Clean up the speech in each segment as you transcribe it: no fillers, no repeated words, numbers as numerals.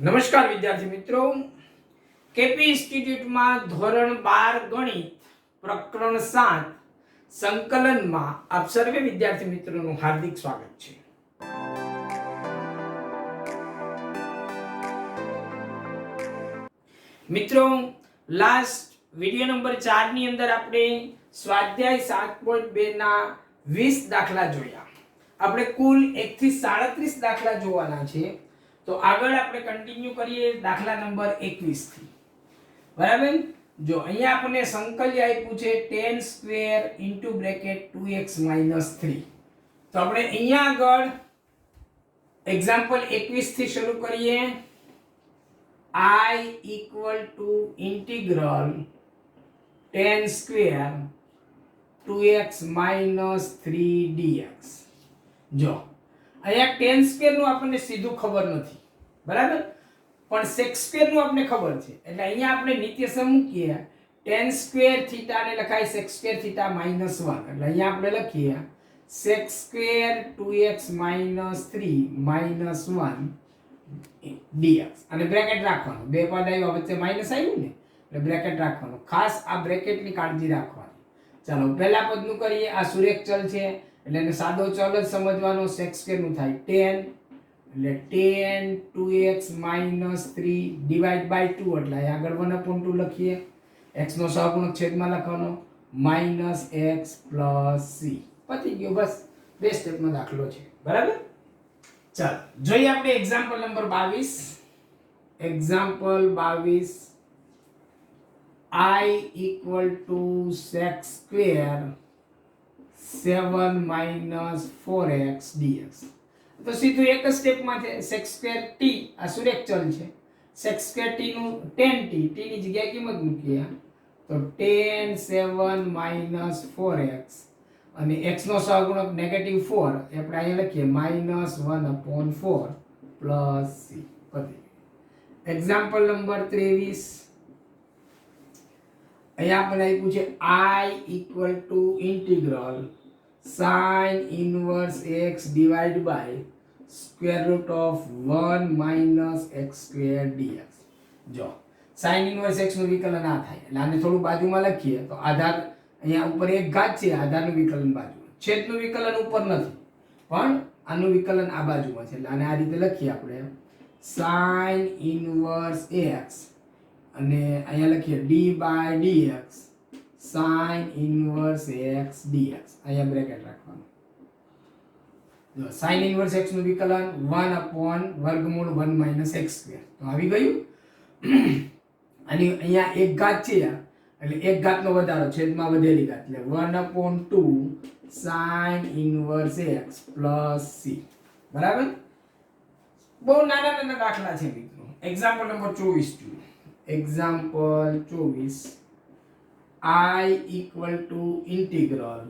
નમસ્કાર વિદ્યાર્થી મિત્રો, કેપી ઇન્સ્ટિટ્યૂટમાં ધોરણ 12 ગણિત પ્રકરણ 7 સંકલનમાં આપ સર્વે વિદ્યાર્થી મિત્રોનું હાર્દિક સ્વાગત છે. મિત્રો, લાસ્ટ વિડિયો નંબર 4 ની અંદર આપણે સ્વાધ્યાય 7.2 ના 20 દાખલા જોયા. આપણે કુલ 1 થી 37 દાખલા જોવાના છે. તો આગળ આપણે કન્ટિન્યુ કરીએ દાખલા નંબર 21 થી. બરાબર? જો અહીંયા આપણને સંકલ્ય આપ્યું છે tan square into bracket 2x 3. તો આપણે અહીંયા આગળ એક્ઝામ્પલ 21 થી શરૂ કરીએ. I equal to integral tan square 2x 3 dx. જો અહીંયા tan સ્ક્વેર નું આપણને સીધું ખબર નથી, બરાબર, પણ sec સ્ક્વેર નું આપણને ખબર છે. એટલે અહીંયા આપણે નિત્યસમ મૂકીએ tan સ્ક્વેર થીટા ને લખાય sec સ્ક્વેર થીટા -1. એટલે અહીંયા આપણે લખીએ sec સ્ક્વેર 2x 3 -1 dx અને બ્રેકેટ રાખવાનું. બે પદ આવ્યા વચ્ચે માઈનસ આવ્યું ને એટલે બ્રેકેટ રાખવાનું. ખાસ આ બ્રેકેટ ની કાળજી રાખવાની. ચાલો પહેલા પદનું કરીએ. આ સુરેખ ચલ છે એટલે એને સાદો ચલ જ સમજવાનો. sec સ્ક્વેર નું થાય tan, એટલે tan 2x 3 ડિવાઇડ બાય 2 એટલે આગળ 1/2 લખીએ. x નો સહગુણક છેદમાં લખવાનો -x + c. પતી ગયો, બસ. બે સ્ટેપનો દાખલો છે, બરાબર. ચાલો જોઈએ આપણે example number 22. Example 22. I equal to sec square 7 - 4x dx. તો સીધું એક જ સ્ટેપમાં છે. sec square t આ સુરેખ ચલ છે. sec square t નું tan t ની જગ્યાએ કિંમત મૂકીએ તો tan 7 - 4x અને x નો સહગુણક -4 આપણે અહીંયા લખીએ -1/4 + c. Example number 23. અહીંયા આપણે આપ્યું છે I equal to integral sin inverse x divided by square root of 1 - x square dx. જો sin inverse x નું વિકલન આ થાય એટલે આને થોડું બાજુમાં લખીએ તો આધાર અહીંયા ઉપર એક ઘાત છે, આધારનું વિકલન બાજુમાં, છેદનું વિકલન ઉપર નથી પણ આનું વિકલન આ બાજુમાં છે. એટલે આને આ રીતે લખીએ આપણે sin inverse x અને અહીંયા લખીએ d/dx sin inverse x dx. અહીંયા બ્રેકેટ રાખવાનું. જો sin inverse x નું વિકલન 1/√1 - x square. તો આવી ગયું. અને અહીંયા એક ઘાત છે એટલે એક ઘાતનો વધારો છેદમાં વધેલી ઘાત એટલે 1/2 sin inverse x + c. બરાબર. બહુ નાના નાના દાખલા છે મિત્રો. Example number 24. Example 24. I equal to integral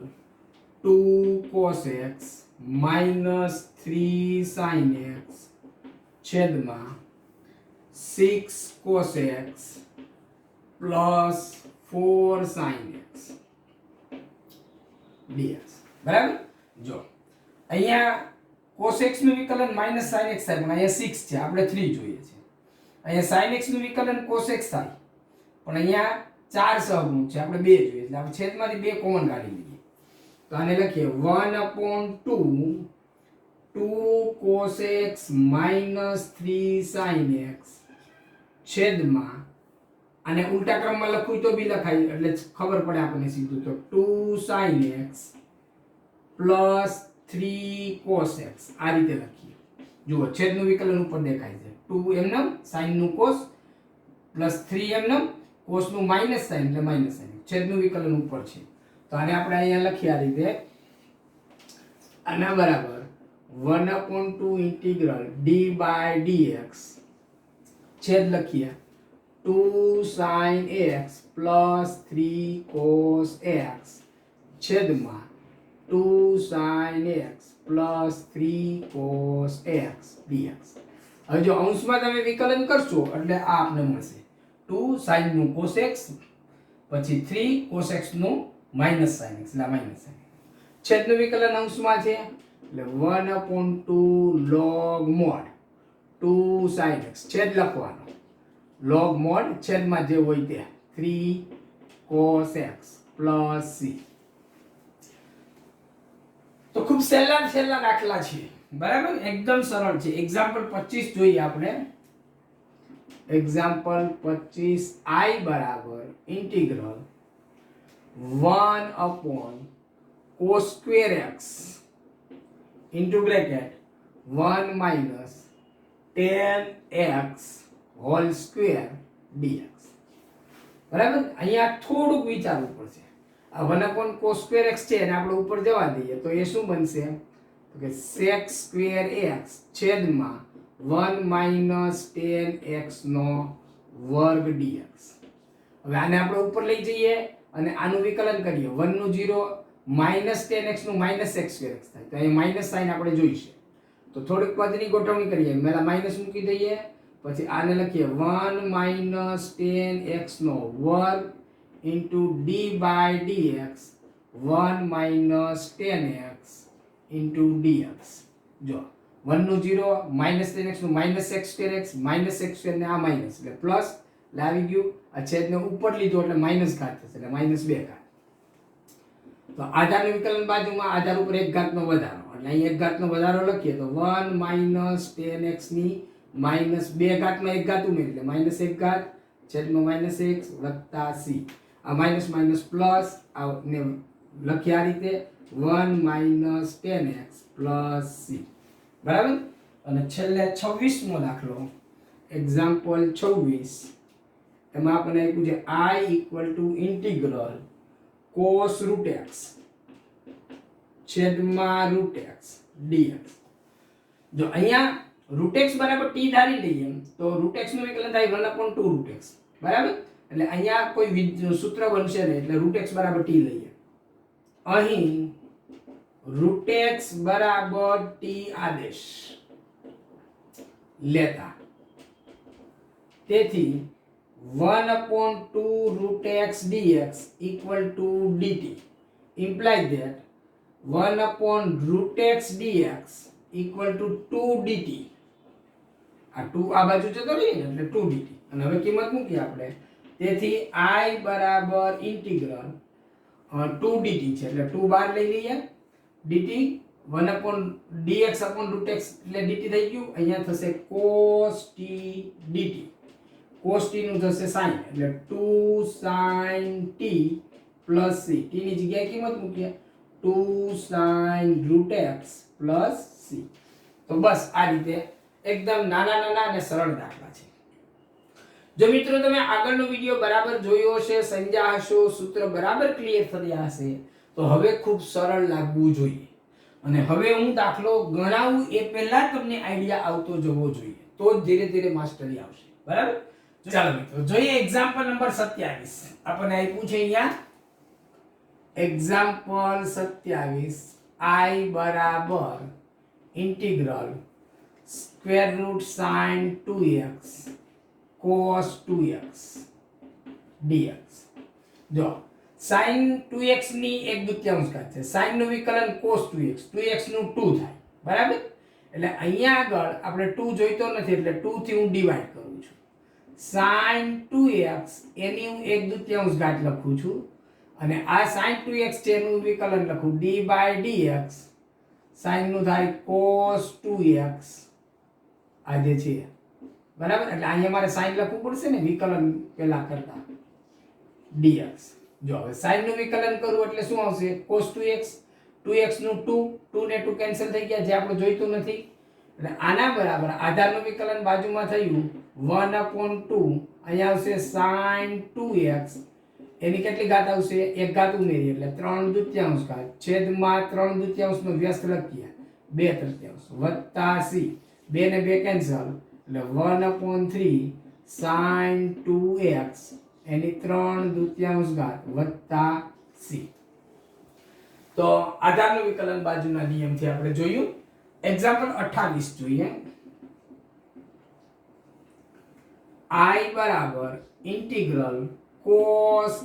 2 cos x -3 sin x છેદમાં 6 cos x + 4 sin x dx. બરાબર. જો અહીંયા cos x નું વિકલન -sin x થાય પણ અહીંયા 6 છે, આપણે 3 જોઈએ છે. અહીંયા sin x નું વિકલન cos x થાય પણ અહીંયા 4 સહગુણક છે, આપણે 2 જોઈએ એટલે આપણે છેદમાંથી 2 કોમન કાઢી લઈએ. તો આને લખીએ 1/2 2 cos x -3 sin x છેદમાં આને ઉલટા ક્રમમાં લખું તો બી લખાય એટલે ખબર પડે આપણને સીધું. તો 2 sin x + 3 cos x આ રીતે લખીએ. જુઓ છેદનું વિકલન ઉપર દેખાય છે. 2 એમનેમ sin નું cos + 3 એમનેમ cos નું માઈનસ સાઇન એટલે માઈનસ સાઇન. છેદનું વિકલન ઉપર છે તો આને આપણે અહીંયા લખીએ આ રીતે. આના બરાબર 1/2 ઇન્ટિગ્રલ d/dx છેદ લખીએ 2 sin x + 3 cos x છેદમાં 2 sin x + 3 cos x dx. હવે જો અંશમાં તમે વિકલન કરશો એટલે આ આપણે મળશે 2 sin નું cos x પછી 3 cos x નું -sin x એટલે -sin. છેદનું વિકલન અંશમાં છે એટલે 1/2 log mod 2 sin x છેદ લખવાનો log mod છેદમાં જે હોય તે 3 cos x plus c. તો ખૂબ સહેલા દાખલા છે બરાબર, એકદમ સરળ છે. એક્ઝામ્પલ 25 જોઈએ આપણે. એક્ઝામ્પલ 25 I બરાબર integral 1 upon cos square x into bracket 1 minus 10x whole square dx. બરાબર, અહીંયા થોડુંક વિચારવું પડશે. આ 1 upon cos square x છે અને આપણે ઉપર જવા દઈએ તો એ શું બનશે તો કે sec square x છેદમાં 1 minus 10x નો વર્ગ dx. હવે આને આપણે ઉપર લઈ જઈએ અને આનું વિકલન કરીએ. 1 નું 0 minus 10x નું minus x square x થાય તો અહીં માઈનસ સાઈન આપણે જોઈશે. તો થોડીક પદની ગોઠવણી કરીએ. પહેલા માઈનસ મૂકી દઈએ, પછી આને લખીએ 1 minus 10x નો વર્ગ into d by dx 1 minus 10x into dx. જો 1 નું 0 minus 10x નું minus x square x minus x square ને આ માઈનસ એટલે પ્લસ લાવી ગયું. આ છેદને ઉપર લીધો એટલે માઈનસ ઘાત થશે એટલે માઈનસ 2 ઘાત. તો આધારનું વિકલન બાજુમાં આધાર ઉપર એક ઘાતનો વધારો એટલે અહીં એક ઘાતનો વધારો લખીએ તો 1 minus 10x ની minus 2 ઘાતમાં એક ઘાત ઉમેરી એટલે minus 1 ઘાત છેદમાં minus x વત્તા c. આ માઈનસ માઈનસ પ્લસ ને લખી આ રીતે 1 minus 10x plus c. બરાબર. અને છેલ્લે 26મો દાખલો એક્ઝામ્પલ 26 એમાં આપણને આપ્યું છે I equal to integral cos root x છેદમાં root x dx. જો અહીંયા root x બરાબર t ધારી લઈએ તો root x નું વિકલન થાય 1 upon 2 root x. બરાબર, એટલે અહીંયા કોઈ સૂત્ર બનશે નહીં એટલે root x બરાબર t લઈએ. અહીં root x બરાબર t આદેશ લેતા તેથી 1 upon 2 root x dx equal to dt implies that 1 upon root x dx equal to 2 dt. આ 2 આ બાજુ જતો રહે ને એટલે 2 dt. અને હવે કિંમત મૂકી આપણે તેથી I બરાબર ઇન્ટિગ્રલ 2 dt છે એટલે 2 બહાર લઈ લઈએ. dt 1 upon dx upon root x એટલે dt થઈ ગયું. અહીંયા થશે cos t dt. cos t નું થશે sin એટલે 2 sin t plus c. t ની જગ્યાએ કિંમત મૂકીએ 2 sin root x plus c. તો બસ આ રીતે એકદમ નાના અને સરળ દાખલા છે. જો મિત્રો તમે આગળનો વિડિયો બરાબર જોયો હશે, સમજ્યા હશો, સૂત્ર બરાબર ક્લિયર થયા હશે તો હવે ખૂબ સરળ લાગવું જોઈએ. અને હવે હું દાખલો ગણાવું એ પહેલા તમને આઈડિયા આવતો જવો જોઈએ તો જ ધીરે ધીરે માસ્ટરી આવશે. બરાબર, ચાલો મિત્રો જોઈએ એક્ઝામ્પલ નંબર 27. આપણને આપ્યું છે અહીંયા એક્ઝામ્પલ 27 I બરાબર integral square root sin 2x cos 2x dx. જો sin 2x ની 1/2 ઘાત છે. sin નું વિકલન cos 2x 2x નું 2 થાય. બરાબર, એટલે અહીંયા આગળ આપણે 2 જોઈતો નથી એટલે 2 થી હું ડિવાઈડ કરું છું. sin 2x એની હું 1/2 ઘાત લખું છું અને આ sin 2x છે એનું વિકલન લખું d by dx. sin નું થાય cos 2x આ જે છે બરાબર, એટલે અહીંયા મારે sin લખવું પડશે ને વિકલન પહેલા કરતા dx. જો હવે sin નું વિકલન કરું એટલે શું આવશે cos 2x 2x નું 2 ને 2 કેન્સલ થઈ ગયા જે આપણે જોઈતું નથી એટલે આના બરાબર આધારનું વિકલન બાજુમાં થયું 1 upon 2 અહીંયા આવશે sin 2x એની કેટલી ઘાત આવશે એક ઘાત ઉમેરી એટલે 3/2 ઘાત છેદમાં 3/2 નો વ્યસ્ત લખીએ 2/3 વત્તા c 2 ને 2 કેન્સલ એટલે 1 upon 3 sin 2x એની 3/2 ઘાત વત્તા c. તો આધારનું વિકલન બાજુના નિયમથી આપણે જોયું. એક્ઝામ્પલ 28 જોઈએ. I બરાબર ઇન્ટિગ્રલ cos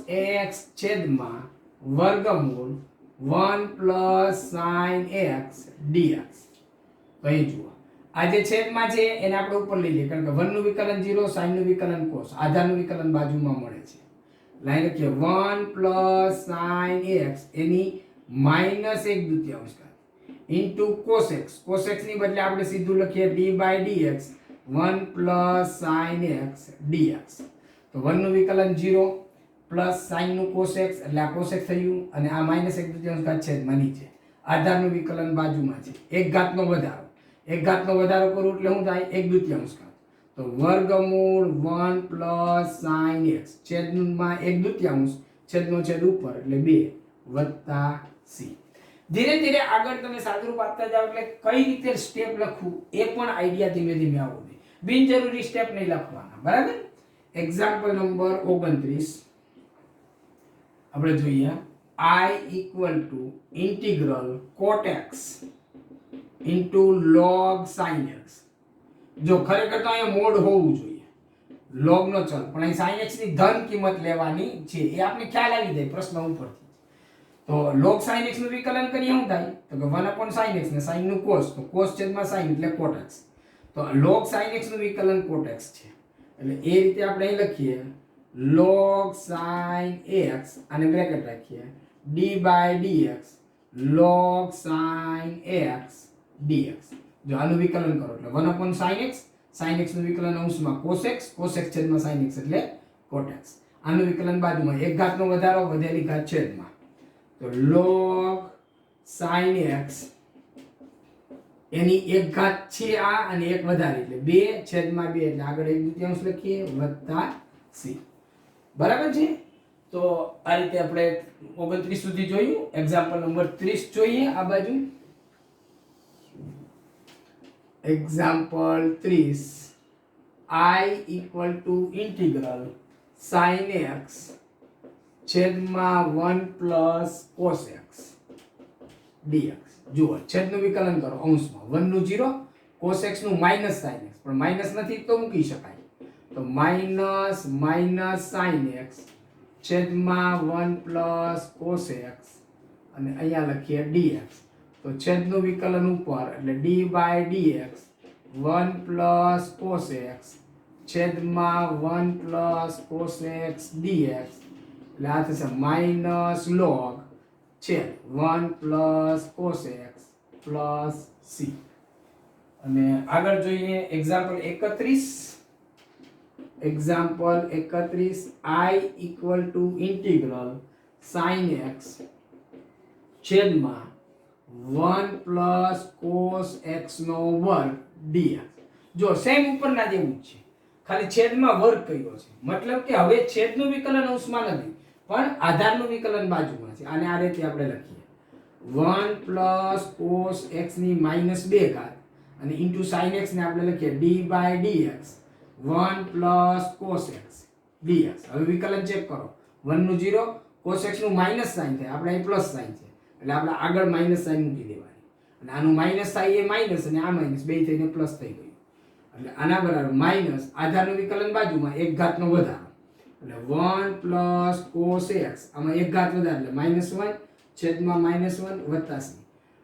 x છેદમાં વર્ગમૂળ 1 plus sin x dx. અહીં જુઓ આ જે છેદમાં છે એને આપણે ઉપર લઈ લઈએ, કારણ કે 1 નું વિકલન 0, sin નું વિકલન cos, આધારનું વિકલન બાજુમાં મળે છે. લાઈન લખીએ 1 પ્લસ sin x એની minus 1/2 into cos x. cos x ની બદલે આપણે સીધું લખીએ d/dx 1 plus sin x dx. તો 1 નું વિકલન 0 પ્લસ sin નું cos x એટલે આ cos x થયું, અને આ માઈનસ 1/2 છેદમાં નીચે. આધારનું વિકલન બાજુમાં છે. એક ઘાતનો વધારો, એક ઘાતનો વધારો કરું એટલે શું થાય? 1/2. તો વર્ગમૂળ 1 પ્લસ sin x છેદમાં 1/2 છેદનો છેદ ઉપર એટલે 2 વત્તા c. ધીરે ધીરે આગળ તમે સાદુરૂપ આપતા જાવ એટલે કઈ રીતે સ્ટેપ લખવું એ પણ આઈડિયા ધીમે ધીમે આવશે. બિનજરૂરી સ્ટેપ નહીં લખવાના, બરાબર? એક્ઝામ્પલ નંબર 29 આપણે જોઈએ. I = integral cot x into log sin x. જો ખરેખર તો અહીંયા મોડ હોવું જોઈએ, log નો ચલ, પણ અહીં sin x ની ધન કિંમત લેવાની છે એ આપણે ખ્યાલ આવી જાય પ્રશ્ન ઉપરથી. તો log sin x નું વિકલન કરીએ શું થાય? તો કે 1/sin x ને sin નું cos, તો cos છેદમાં sin એટલે cot x. તો log sin x નું વિકલન cot x છે, એટલે એ રીતે આપણે અહીં લખીએ log sin x અને બ્રેકેટ રાખીએ d/dx log sin x dx. જો આનું વિકલન કરો એટલે 1/sin x, sin x નું વિકલન અંશમાં cos x, cos x છેદમાં sin x એટલે cot x. આનું વિકલન બાજુમાં એક ઘાતનો વધારો, વધેલી ઘાત છેદમાં. તો log sin x એની એક ઘાત છે આ, અને એક વધારે એટલે 2/2 એટલે આગળ 1/2 લખીએ વત્તા c. બરાબર છે? તો આ રીતે આપણે 29 સુધી જોયું. એક્ઝામ્પલ નંબર 30 જોઈએ આ બાજુ. Example 30 I = integral sin x છેદમાં 1 પ્લસ cos x dx. જુઓ છેદનું વિકલન કરો અંશમાં 1 નું 0, cos x નું માઈનસ sin x, પણ માઈનસ નથી તો મૂકી શકાય. તો માઈનસ sin x છેદમાં 1 પ્લસ cos x અને અહીંયા લખીએ dx. તો છેદનું વિકલન ઉપર એટલે d/dx 1 પ્લસ cos x છેદમાં 1 પ્લસ cos x dx. એટલે આ થશે માઈનસ log છેદ 1 plus cos x plus c. અને આગળ જોઈએ example 31. Example 31 I = integral sin x છેદમાં 1 પ્લસ cos x નો વર્ગ dx. જો સેમ ઉપરના જેવું જ છે, ખાલી છેદમાં વર્ગ કર્યો છે. મતલબ કે હવે છેદનું વિકલન અંશમાં નથી, પણ આધારનું વિકલન બાજુમાં છે. આને આ રીતે આપણે લખીએ 1 પ્લસ cos x ની -2 ઘાત અને ઇન્ટુ sin x ને આપણે લખીએ d/dx 1 plus cos x dx. હવે વિકલન ચેક કરો. 1 નું 0, cos x નું માઈનસ સાઈન થાય, આપણે અહીં પ્લસ સાઈન છે એટલે આપણે આગળ માઈનસ સાઈન મૂકી દેવાની. અને આનું માઈનસ થાય એ માઈનસ અને આ માઈનસ બે થઈને પ્લસ થઈ ગયું. એટલે આના બરાબર માઈનસ આધારનું વિકલન બાજુમાં એક ઘાતનો વધારો એટલે 1 પ્લસ cos x, આમાં એક ઘાત વધારે એટલે -1 છેદમાં -1 વત્તા c.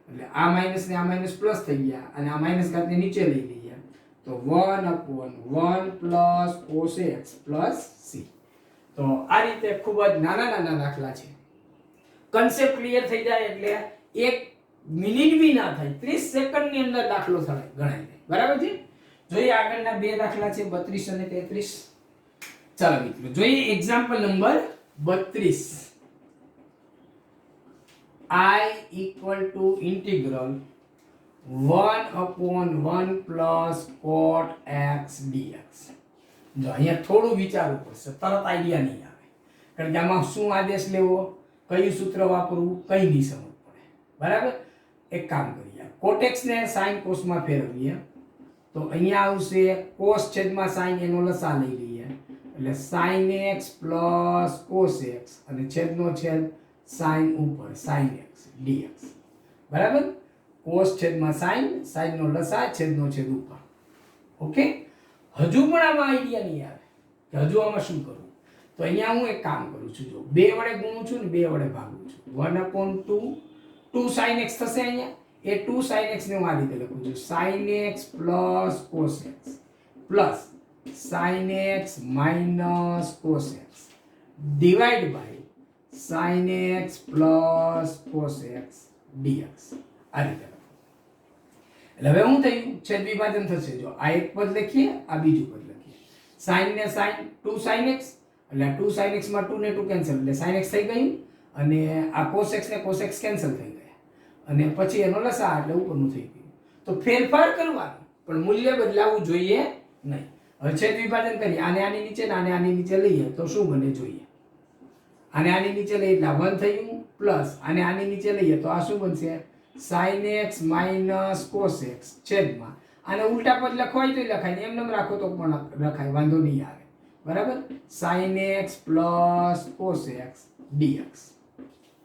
એટલે આ માઈનસ ને આ માઈનસ પ્લસ થઈ ગયા, અને આ માઈનસ ઘાતને નીચે લઈ લઈએ તો 1/1 plus cos x plus c. તો આ રીતે ખૂબ જ નાના નાના દાખલા છે. કન્સેપ્ટ ક્લિયર થઈ જાય એટલે 1 મિનિટ બી ના થાય, 30 સેકન્ડની અંદર દાખલો થાય ગણાય જાય. બરાબર છે? જોઈએ આગળના બે દાખલા છે 32 અને 33. ચાલો મિત્રો જોઈએ example number 32. I = integral 1/1 plus cot x dx. જો અહીંયા થોડું વિચારવું પડશે, તરત આઈડિયા નહીં આવે, કારણ કે આમાં શું આદેશ લેવો, કયું સૂત્ર વાપરવું, કઈ નહીં સમજ પડે. બરાબર? એક કામ કરીએ, cot x ને sin cos માં ફેરવીએ તો અહીંયા આવશે cos છેદમાં sin, એનો લસા લઈ લઈએ એટલે sin x plus cos x અને છેદનો છેદ sin ઉપર sin x dx. બરાબર? cos છેદમાં sin, sin નો લસા, છેદનો છેદ ઉપર. ઓકે? હજુ પણ આમાં આઈડિયા નહીં આવે કે હજુ આમાં શું કરવું. તો અહીંયા હું એક કામ કરું છું, જો 2 વડે ગુણું છું ને 2 વડે ભાગું છું. 1/2 2 sin x થશે અહીંયા, એ 2 sin x ને હું આ રીતે લખું છું sin x plus cos x plus sin x minus cos x divide by sin x plus cos x dx આ રીતે લખો. એટલે હવે શું થયું? છેદ વિભાજન થશે. જો આ એક પદ લખીએ, આ બીજું પદ લખીએ. sin ને sin 2 sin x એટલે 2 sin x માં 2 ને 2 કેન્સલ એટલે sin x થઈ ગયું અને આ cos x ને cos x કેન્સલ થઈ ગયા અને પછી એનો લસા એટલે ઉપરનું થઈ ગયું. તો ફેરફાર કરવાનો પણ મૂલ્ય બદલાવવું જોઈએ નહીં. હવે છેદ વિભાજન કરીએ, આને આની નીચે ને આને આની નીચે લઈએ તો શું બને જોઈએ. આને આની નીચે લઈએ એટલે 1 થયું પ્લસ આને આની નીચે લઈએ તો આ શું બનશે sin x minus cos x છેદમાં આને ઉલટા પદ લખવાય તો લખાય ને એમ રાખો તો પણ લખાય, વાંધો નહીં આવે. બરાબર, sin x plus cos x dx.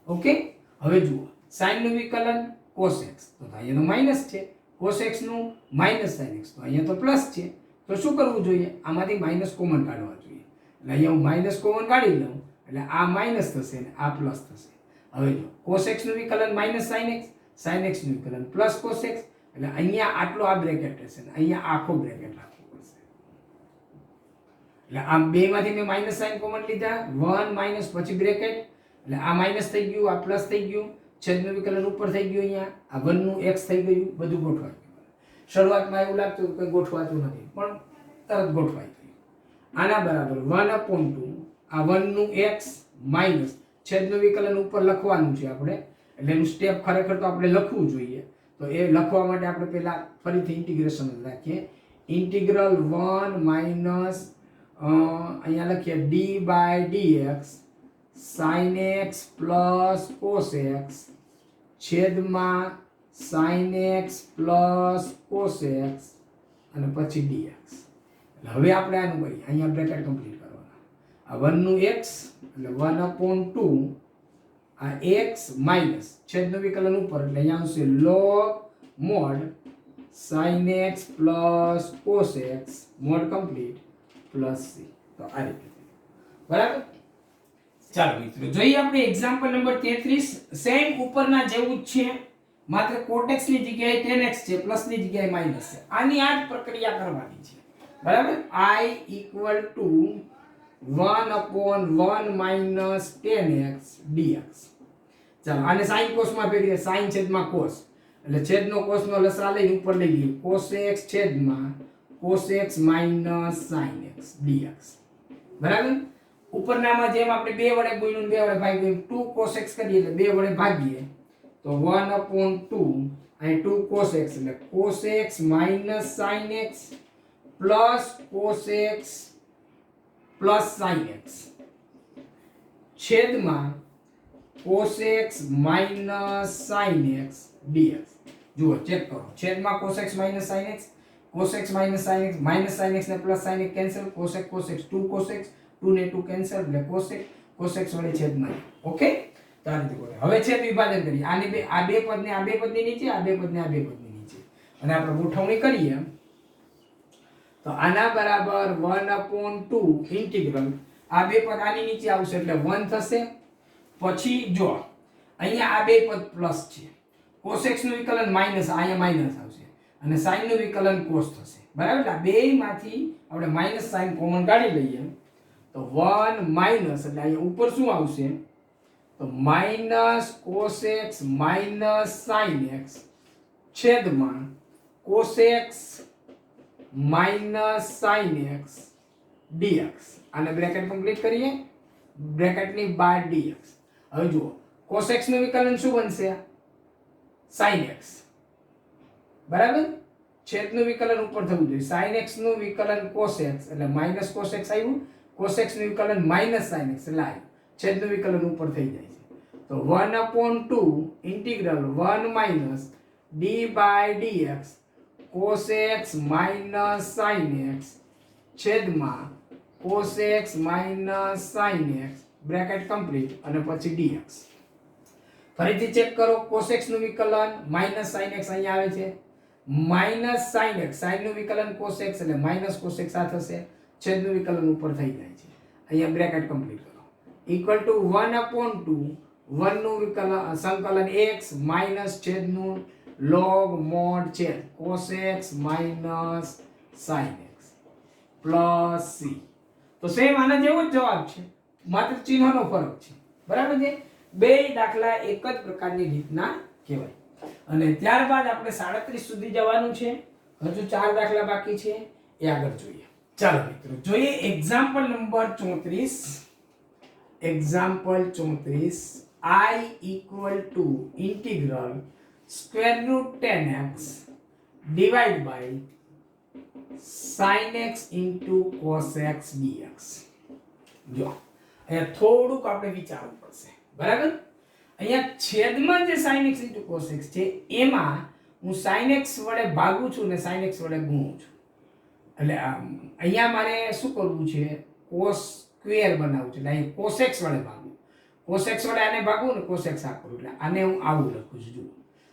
Okay, હવે જુઓ sin નું વિકલન cos x તો અહીંયા તો માઈનસ છે, cos x નું માઈનસ sin x તો અહીંયા તો પ્લસ છે. તો શું કરવું જોઈએ? આમાંથી માઈનસ કોમન કાઢવા જોઈએ. એટલે અહીંયા હું માઈનસ કોમન કાઢી લઉં એટલે આ માઈનસ થશે ને આ પ્લસ થશે. હવે જો cos x નું વિકલન minus sin x, sin x નું વિકલન પ્લસ cos x એટલે અહીંયા આટલો આ બ્રેકેટ રહેશે ને અહીંયા આખો બ્રેકેટ રાખવો પડશે. એટલે આ બે માંથી મેં માઈનસ સાઇન કોમન લીધા, 1 માઈનસ પછી બ્રેકેટ એટલે આ માઈનસ થઈ ગયું, આ પ્લસ થઈ ગયું, છેદનું વિકલન ઉપર થઈ ગયું, અહીંયા આ 1 નું x થઈ ગયું, બધું ગોઠવાઈ ગયું. શરૂઆતમાં એવું લાગતું કે ગોઠવાતું નથી પણ તરત ગોઠવાઈ ગયું. આના બરાબર 1/2 આ 1 નું x માઈનસ છેદનું વિકલન ઉપર લખવાનું છે આપણે એટલે એનું સ્ટેપ ખરેખર તો આપણે લખવું જોઈએ. તો એ લખવા માટે આપણે પહેલા ફરીથી ઇન્ટિગ્રેશન રાખીએ. ઇન્ટિગ્રલ 1 માઈનસ અહીંયા લખીએ d/dx sin x plus cos x છેદમાં sin x plus cos x અને પછી dx. એટલે હવે આપણે આનું કરીએ, અહીંયા બ્રેકેટ કમ્પ્લીટ કરવાના. આ 1 નું x એટલે 1/2 આ x માઈનસ છેદનું વિકલન ઉપર એટલે અહીંયા આવશે log mod sin x plus cos x mod complete plus c. તો આ રીતે બરાબર. ચાલો મિત્રો જોઈએ આપણે એક્ઝામ્પલ નંબર 33. સેમ ઉપરના જેવું જ છે, માત્ર cot x ની જગ્યાએ tan x છે, પ્લસ ની જગ્યાએ માઈનસ છે. આની આ જ પ્રક્રિયા કરવાની છે. બરાબર, i = 1/1 minus tan x dx. ચાલો આને sin cos માં ફેરવીએ, sin છેદમાં cos એટલે છેદનો cos નો લસા લઈને ઉપર લઈ લઈએ, cos x છેદમાં cos x minus sin x dx. બરાબર, ઉપરનામાં જેમ આપણે 2 વડે ગુણ્યું 2 વડે ભાગીએ 2 cos x કરીએ એટલે 2 વડે ભાગીએ તો 1/2 અહીં 2 cos x એટલે cos x minus sin x plus cos x plus sin x છેદમાં cos x minus sin x dx. જુઓ ચેક કરો, છેદમાં cos x minus sin x, cos x minus sin x, minus sin x ને plus sin x cancel, cos x 2 cos x 2 ને 2 cancel એટલે cos x વડે છેદમાં. Okay, તો આ રીતે કરો. હવે છેદ વિભાજન કરીએ, આની બે આ બે પદ ને આ બે પદની નીચે, આ બે પદ ને આ બે પદની નીચે અને આપણે ગોઠવણી કરીએ તો આના બરાબર 1/2 ઇન્ટિગ્રલ આ બે પદ આની નીચે આવશે એટલે 1 થશે. પછી જો અહીંયા આ બે પદ પ્લસ છે, cos x નું વિકલન માઈનસ, અહીંયા માઈનસ આવશે અને sin નું વિકલન cos થશે. બરાબર, આ બેમાંથી આપણે માઈનસ sin કોમન કાઢી લઈએ તો 1 માઈનસ એટલે અહીંયા ઉપર શું આવશે તો minus cos x minus sin x છેદમાં cos x minus sin x dx. આને બ્રેકેટ કમ્પ્લીટ કરીએ, બ્રેકેટની બહાર dx. હવે જુઓ cos x નું વિકલન શું બનશે sin x. બરાબર, છેદનું વિકલન ઉપર થવું જોઈએ, sin x નું વિકલન cos x એટલે માઈનસ cos x આવ્યું, cos x નું વિકલન માઈનસ sin x એટલે આવ્યું, છેદનું વિકલન ઉપર થઈ જાય છે. તો 1/2 integral 1 minus d/dx cos x minus sin x છેદમાં cos x minus sin x bracket complete અને પછી dx. ફરીથી ચેક કરો, cos x નું વિકલન માઈનસ sin x અહીંયા આવે છે, માઈનસ sin x, sin નું વિકલન cos x એટલે માઈનસ cos x આ થશે, છેદનું વિકલન ઉપર થઈ જાય છે. અહીંયા બ્રેકેટ કમ્પ્લીટ કરો ઇક્વલ ટુ 1/2 1 નું વિકલન સંકલન x માઈનસ છેદનું log mod છેદ cos x minus sin x plus c. તો સેમ આના જેવો જ જવાબ છે, માત્ર ચિહ્નનો ફરક છે. બરાબર છે. બે દાખલા એક જ પ્રકારની રીતના કહેવાય. અને ત્યારબાદ આપણે 37 સુધી જવાનું છે. હજુ 4 દાખલા બાકી છે, એ આગળ જોઈએ. ચાલો મિત્રો જોઈએ example number 34. Example 34 I equal to integral square root 10x divided by sin x into cos x dx. જો અહીંયા થોડુંક આપણે વિચારવું પડશે. બરાબર. અહીંયા છેદમાં જે sin x into cos x છે એમાં હું sin x વડે ભાગું છું ને sin x વડે ગુણું છું. એટલે અહીંયા મારે શું કરવું છે, cos સ્ક્વેર બનાવવું છે. એટલે અહીં cos x વડે ભાગું, cos x વડે આને ભાગું ને cos x આ કરું. એટલે આને હું આવું લખું છું. જુઓ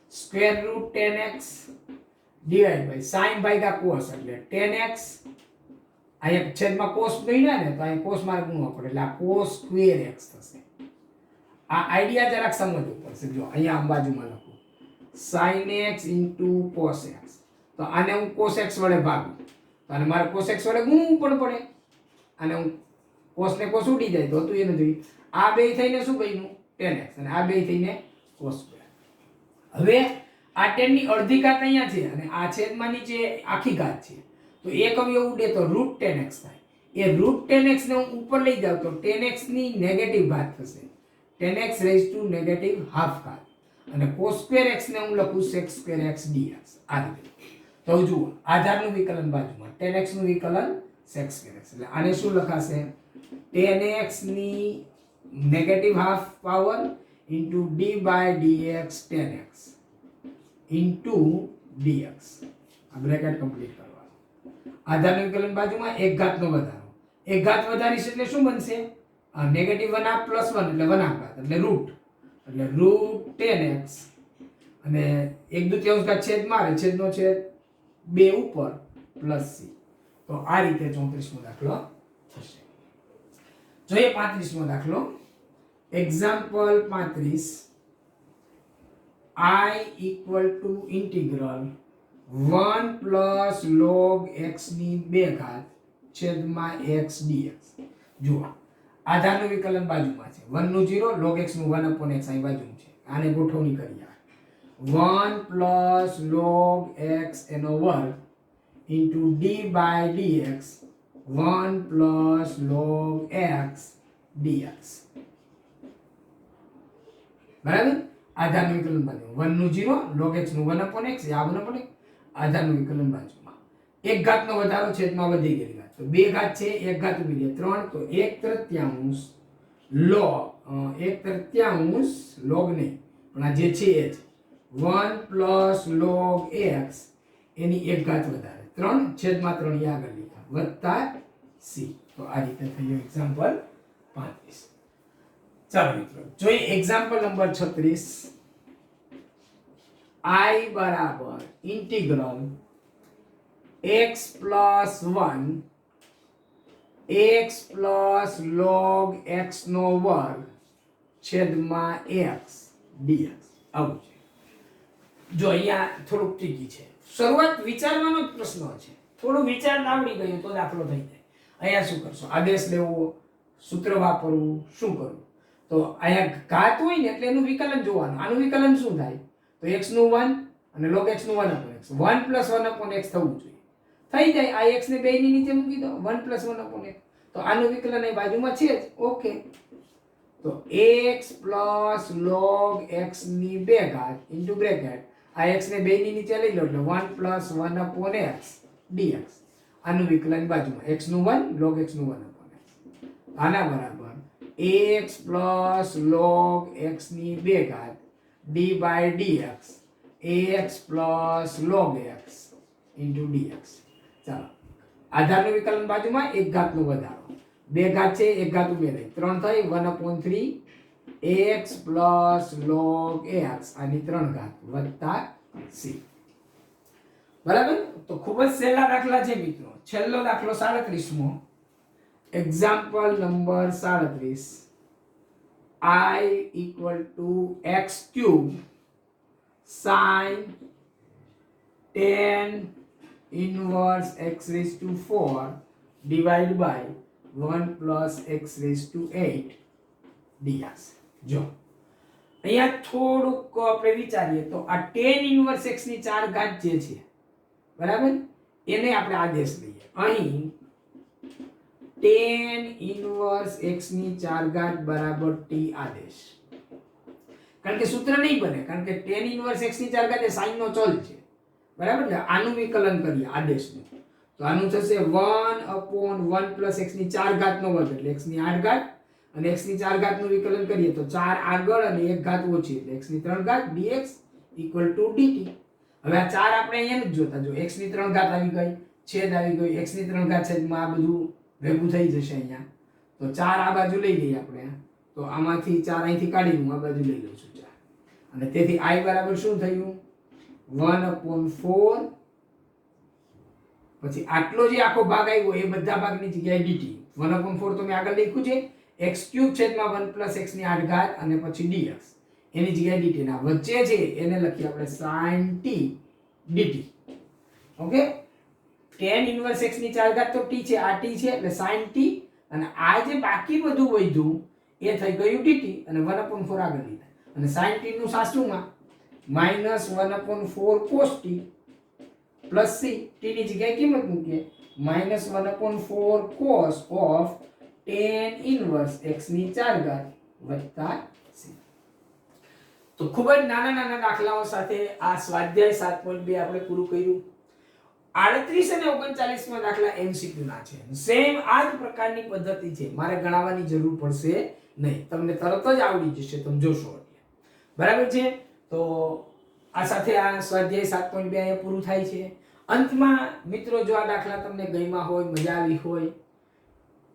square root 10x divide by sin ભાગ્યા cos એટલે 10x. અહીંયા છેદમાં cos ગણ્યા ને તો અહીં cos મારે ગુણવા પડે એટલે આ cos સ્ક્વેર x થશે. આ આઈડિયા જરાક સમજવું પડશે. જો અહીંયા આમ બાજુમાં લખું sin x into cos x. તો આને હું cos x વડે ભાગું તો આને મારે cos x વડે ગુણવું પણ પડે. આને હું cos ને cos ઉડી જાય તો હતું એ નથી. આ બે થઈને શું બન્યું 10x અને આ બે થઈને cos સ્ક્વેર. હવે આ 10 ની અડધી ઘાત અહીંયા છે અને આ છેદમાં નીચે આખી ઘાત છે, તો એક અવયવ ઉડે તો રૂટ 10x થાય. એ રૂટ 10x ને હું ઉપર લઈ જાઉં તો 10x ની નેગેટિવ ઘાત થશે, 10x rays two negative half ઘાત. અને cos સ્ક્વેર x ને હું લખું sec સ્ક્વેર x dx. આ રીતે. તો જુઓ આધારનું વિકલન બાજુમાં 10x નું વિકલન sec સ્ક્વેર x. એટલે આને શું લખાશે 10x ની negative half power into d by dx 10x into dx. આ બ્રેકેટ કમ્પ્લીટ કરવાનું. આધારનું વિકલન બાજુમાં એક ઘાતનો વધારો. એક ઘાત વધારીશ એટલે શું બનશે, નેગેટિવ 1 હાફ પ્લસ 1 એટલે 1 હાફ ઘાત એટલે રૂટ. એટલે રૂટ 10x અને 1/2 ઘાત છેદ મારે, છેદનો છેદ 2 ઉપર પ્લસ c. તો આ રીતે 34મો દાખલો થશે. જોઈએ 35મો દાખલો. Example 35 I equal to integral 1 plus log x ની 2 ઘાત છેદમાં x dx. જુઓ આધારનું વિકલન બાજુમાં છે, 1 નું 0 log x નું 1 upon x અહીં બાજુમાં છે. આને ગોઠવણી કરીએ. 1 plus log x એનો વર્ગ into d by dx 1 plus log x dx. બરાબર. આધારનું વિકલન બાજુ 1 નું 0 log x નું 1 upon x આ 1 upon x. આધારનું વિકલન બાજુમાં એક ઘાતનો વધારો છેદમાં વધી ગયેલી ઘાત. તો બે ઘાત છે, એક ઘાત ઉભી રહે 3 તો 1/3 log 1/3 log નહીં પણ આ જે છે એ જ 1 plus log x એની એક ઘાત વધારે 3 છેદમાં 3 એ આગળ લીધા વત્તા c. તો આ રીતે થયું એક્ઝામ્પલ 35. ચાલો મિત્રો જોઈએ એક્ઝામ્પલ નંબર 36. I બરાબર integral x plus 1 x plus log x નો વર્ગ છેદમાં x dx. આવું છે. જો અહીંયા થોડુંક ટ્રીકી છે. શરૂઆત વિચારવાનો જ પ્રશ્ન છે. થોડું વિચાર આવડી ગયું તો દાખલો થઈ જાય. અહીંયા શું કરશો, આદેશ લેવો, સૂત્ર વાપરવું, શું કરવું. તો અહીંયા ઘાત હોય ને એટલે એનું વિકલન જોવાનું. આનું વિકલન શું થાય તો x નું 1 અને log x નું 1 upon x 1 plus 1 upon x થવું જોઈએ. થઈ જાય. આ x ને બે ની નીચે મૂકી દો 1 plus 1 upon x. તો આનું વિકલન અહીં બાજુમાં છે જ. ઓકે. તો x plus log x ની 2 ઘાત into બ્રેકેટ આ x ને બે ની નીચે લઈ લો એટલે 1 plus 1 upon x dx. આનું વિકલન બાજુમાં x નું 1 log x નું 1 upon x. આના બરાબર x plus log x ની 2 ઘાત d by dx ax plus log x into dx. ચાલો આધારનું વિકલન બાજુમાં એક ઘાતનો વધારો, બે ઘાત છે એક ઘાત ઉમેરાય 3 થઈ 1/3 ax plus log x આની 3 ઘાત વત્તા c. બરાબર. તો ખૂબ જ સહેલા દાખલા છે મિત્રો. છેલ્લો દાખલો 37મો. Example number 37 I equal to x cube sin tan inverse x raised to 4 divided by 1 plus x raised to 8 ds. જો અહીંયા થોડુંક આપણે વિચારીએ તો આ tan inverse x ની 4 ઘાત જે છે બરાબર એને આપણે આદેશ લઈએ. અહીં tan inverse x ની 4 ઘાત બરાબર t આદેશ, કારણ કે સૂત્ર નહીં બને, કારણ કે tan inverse x ની 4 ઘાત એ sin નો ચલ છે બરાબર. એટલે આનું વિકલન કરીએ આદેશનું તો આનું થશે 1/1 plus x ની 4 ઘાત નો વર્ગ એટલે x ની 8 ઘાત અને x ની 4 ઘાત નું વિકલન કરીએ તો 4 આગળ અને 1 ઘાત ઓછી એટલે x ની 3 ઘાત dx dt. હવે આ 4 આપણે અહીંયા જ જોતા, જો x ની 3 ઘાત આવી ગઈ, છેદ આવી ગઈ, x ની 3 ઘાત છેદમાં આ બધું ભેગું થઈ જશે અહીંયા. તો 4 આ બાજુ લઈ લઈએ આપણે, તો આમાંથી 4 અહીંથી કાઢી હું આ બાજુ લઈ લઉં છું 4 અને તેથી i બરાબર શું થયું 1/4 પછી આટલો જે આખો ભાગ આવ્યો એ બધા ભાગની જગ્યાએ dt 1/4 તો મેં આગળ લખ્યું છે x³ છેદમાં 1 plus x ની 8 ઘાત અને પછી dx એની જગ્યાએ dt ના વચ્ચે છે એને લખીએ આપણે sin t dt. Okay, tan inverse x ની 4 ઘાત તો t છે, આ t છે એટલે sin t અને આ જે બાકી બધું વધ્યું એ થઈ ગયું dt અને 1/4 આગળ લીધા અને sin t નું સાચુંમાં -1/4 cos t plus c, t ની જગ્યાએ કિંમત મૂકીએ -1/4 cos of tan inverse x ની 4 ઘાત વત્તા c. તો ખૂબ જ નાના દાખલાઓ સાથે આ સ્વાધ્યાય 7.2 આપણે પૂરું કર્યું. 38 અને 39 માં દાખલા MCQ ના છે. સેમ આ જ પ્રકારની પદ્ધતિ છે, મારે ગણાવવાની જરૂર પડશે નહીં, તમને તરત જ આવડી જશે, તમે જોશો. બરાબર છે. તો આ સાથે આ સ્વાધ્યાય 7.2 અહીંયા પૂરું થાય છે. અંતમાં મિત્રો, જો આ દાખલા તમને ગમ્યા હોય, મજા આવી હોય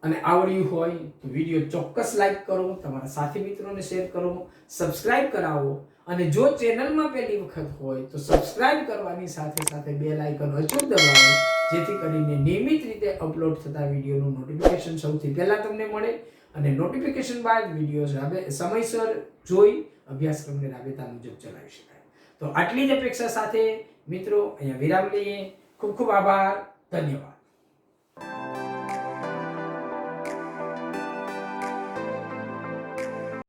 અને આવડ્યું હોય તો વિડિયો ચોક્કસ લાઈક કરો, તમારા સાથી મિત્રોને શેર કરો, સબસ્ક્રાઇબ કરાવો અને જો ચેનલમાં પહેલી વખત હોય તો સબસ્ક્રાઇબ કરવાની સાથે સાથે બેલ આઇકન અચૂક દબાવો, જેથી કરીને નિયમિત રીતે અપલોડ થતા વિડિયોનું નોટિફિકેશન સૌથી પહેલા તમને મળે અને નોટિફિકેશન બાદ વિડિયોઝ સમયસર જોઈ અભ્યાસક્રમને રાબેતા મુજબ ચલાવી શકાય. તો આટલી જ અપેક્ષા સાથે મિત્રો અહીંયા વિરામ લઈએ. ખૂબ ખૂબ આભાર, ધન્યવાદ.